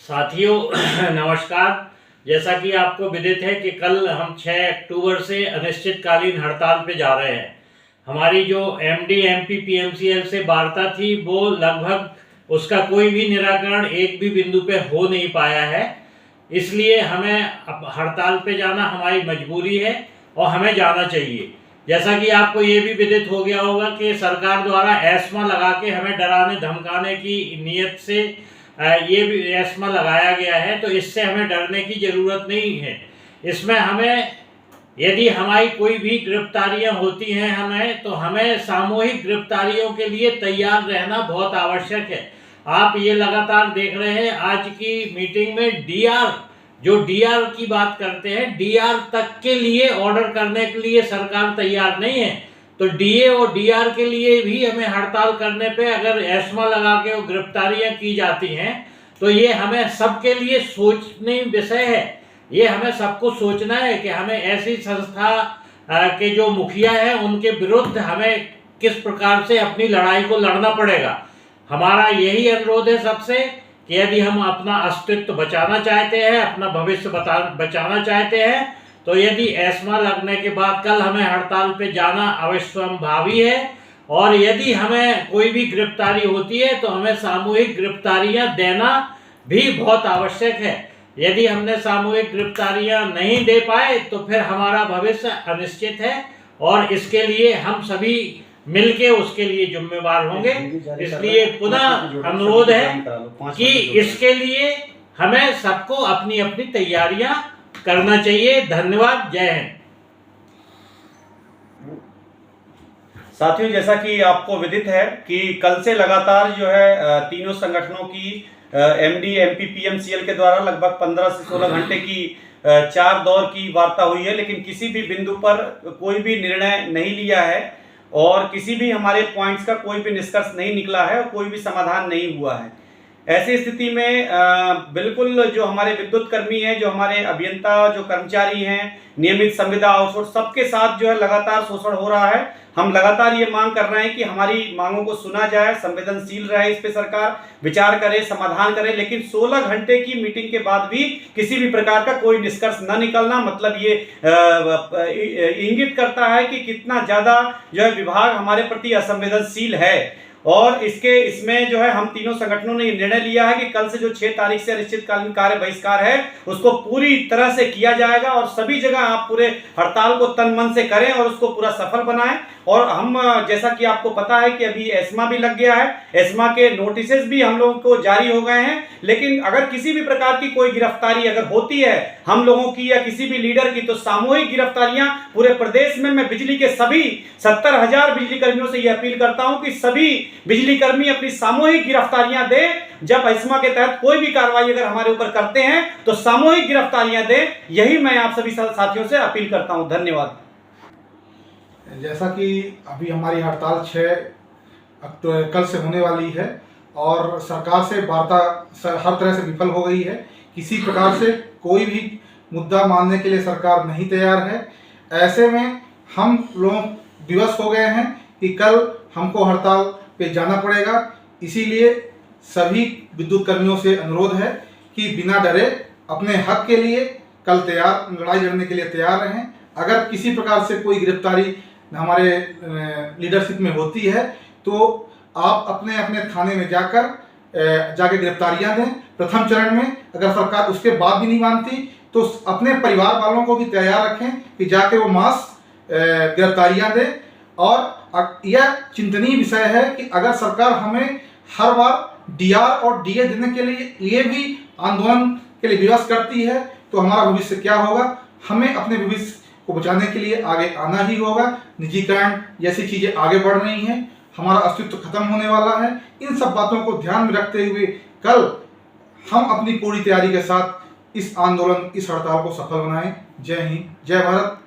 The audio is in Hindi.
साथियों नमस्कार। जैसा कि आपको विदित है कि कल हम 6 अक्टूबर से अनिश्चितकालीन हड़ताल पे जा रहे हैं। हमारी जो एमडी एमपी पीएमसीएल से वार्ता थी वो लगभग उसका कोई भी निराकरण एक भी बिंदु पे हो नहीं पाया है। इसलिए हमें अब हड़ताल पे जाना हमारी मजबूरी है और हमें जाना चाहिए। जैसा कि आपको ये भी विदित हो गया होगा कि सरकार द्वारा एस्मा लगा के हमें डराने धमकाने की नीयत से ये भी एस्मा लगाया गया है, तो इससे हमें डरने की ज़रूरत नहीं है। इसमें हमें यदि हमारी कोई भी गिरफ्तारियां होती हैं हमें सामूहिक गिरफ्तारियों के लिए तैयार रहना बहुत आवश्यक है। आप ये लगातार देख रहे हैं, आज की मीटिंग में डीआर की बात करते हैं, डीआर तक के लिए ऑर्डर करने के लिए सरकार तैयार नहीं है। तो डीए और डीआर के लिए भी हमें हड़ताल करने पे अगर एस्मा लगा के गिरफ्तारियां की जाती हैं तो ये हमें सबके लिए सोचने विषय है। ये हमें सबको सोचना है कि हमें ऐसी संस्था के जो मुखिया हैं उनके विरुद्ध हमें किस प्रकार से अपनी लड़ाई को लड़ना पड़ेगा। हमारा यही अनुरोध है सबसे कि यदि हम अपना अस्तित्व बचाना चाहते हैं, अपना भविष्य बचाना चाहते हैं, तो यदि एस्मा लगने के बाद कल हमें हड़ताल पे जाना अवश्यंभावी है। और यदि हमें कोई भी गिरफ्तारी होती है तो हमें सामूहिक गिरफ्तारियां देना भी बहुत आवश्यक है। यदि हमने सामूहिक गिरफ्तारियां नहीं दे पाए तो फिर हमारा भविष्य अनिश्चित है और इसके लिए हम सभी मिलके उसके लिए जिम्मेवार होंगे। इसलिए पुनः अनुरोध है कि इसके लिए हमें सबको अपनी अपनी तैयारियां करना चाहिए। धन्यवाद। जय हिंद। साथियों, जैसा कि आपको विदित है कि कल से लगातार जो है तीनों संगठनों की एमडी एमपी पीएमसीएल के द्वारा लगभग 15 से 16 घंटे की 4 दौर की वार्ता हुई है, लेकिन किसी भी बिंदु पर कोई भी निर्णय नहीं लिया है और किसी भी हमारे पॉइंट्स का कोई भी निष्कर्ष नहीं निकला है और कोई भी समाधान नहीं हुआ है। ऐसी स्थिति में बिल्कुल जो हमारे विद्युत कर्मी हैं, जो हमारे अभियंता, जो कर्मचारी हैं, नियमित संविदा आउटसोर्स, सबके साथ जो है लगातार शोषण हो रहा है। हम लगातार ये मांग कर रहे हैं कि हमारी मांगों को सुना जाए, संवेदनशील रहे, इस पे सरकार विचार करे, समाधान करे। लेकिन 16 घंटे की मीटिंग के बाद भी किसी भी प्रकार का कोई निष्कर्ष न निकलना मतलब ये इंगित करता है कि कितना ज़्यादा जो है विभाग हमारे प्रति असंवेदनशील है। और इसमें जो है हम तीनों संगठनों ने निर्णय लिया है कि कल से जो 6 तारीख से अनिश्चितकालीन कार्य बहिष्कार है उसको पूरी तरह से किया जाएगा और सभी जगह आप पूरे हड़ताल को तन मन से करें और उसको पूरा सफल बनाएं। और हम जैसा कि आपको पता है कि अभी एस्मा भी लग गया है, एस्मा के नोटिसेस भी हम लोगों को जारी हो गए हैं। लेकिन अगर किसी भी प्रकार की कोई गिरफ्तारी अगर होती है हम लोगों की या किसी भी लीडर की, तो सामूहिक गिरफ्तारियां पूरे प्रदेश में, मैं बिजली के सभी 70,000 बिजली कर्मियों से यह अपील करता हूं कि सभी बिजली कर्मी अपनी सामूहिक गिरफ्तारियां दें। जब एस्मा के तहत कोई भी कार्रवाई अगर हमारे ऊपर करते हैं तो सामूहिक गिरफ्तारियां दें। यही मैं आप सभी साथियों से अपील करता हूं। धन्यवाद। जैसा कि अभी हमारी हड़ताल 6 अक्टूबर कल से होने वाली है और सरकार से वार्ता हर तरह से विफल हो गई है। किसी प्रकार से कोई भी मुद्दा मानने के लिए सरकार नहीं तैयार है। ऐसे में हम लोग विवश हो गए हैं कि कल हमको हड़ताल पे जाना पड़ेगा। इसीलिए सभी विद्युत कर्मियों से अनुरोध है कि बिना डरे अपने हक के लिए कल लड़ाई लड़ने के लिए तैयार रहें। अगर किसी प्रकार से कोई गिरफ्तारी हमारे लीडरशिप में होती है तो आप अपने अपने थाने में जाके गिरफ्तारियां दें। प्रथम चरण में अगर सरकार उसके बाद भी नहीं मानती तो अपने परिवार वालों को भी तैयार रखें कि जाके वो मास गिरफ्तारियां दें। और यह चिंतनीय विषय है कि अगर सरकार हमें हर बार डीआर और डीए देने के लिए भी आंदोलन के लिए विवश करती है तो हमारा भविष्य क्या होगा। हमें अपने भविष्य को बचाने के लिए आगे आना ही होगा। निजीकरण जैसी चीज़ें आगे बढ़ रही हैं, हमारा अस्तित्व खत्म होने वाला है। इन सब बातों को ध्यान में रखते हुए कल हम अपनी पूरी तैयारी के साथ इस आंदोलन, इस हड़ताल को सफल बनाएं। जय हिंद, जय भारत।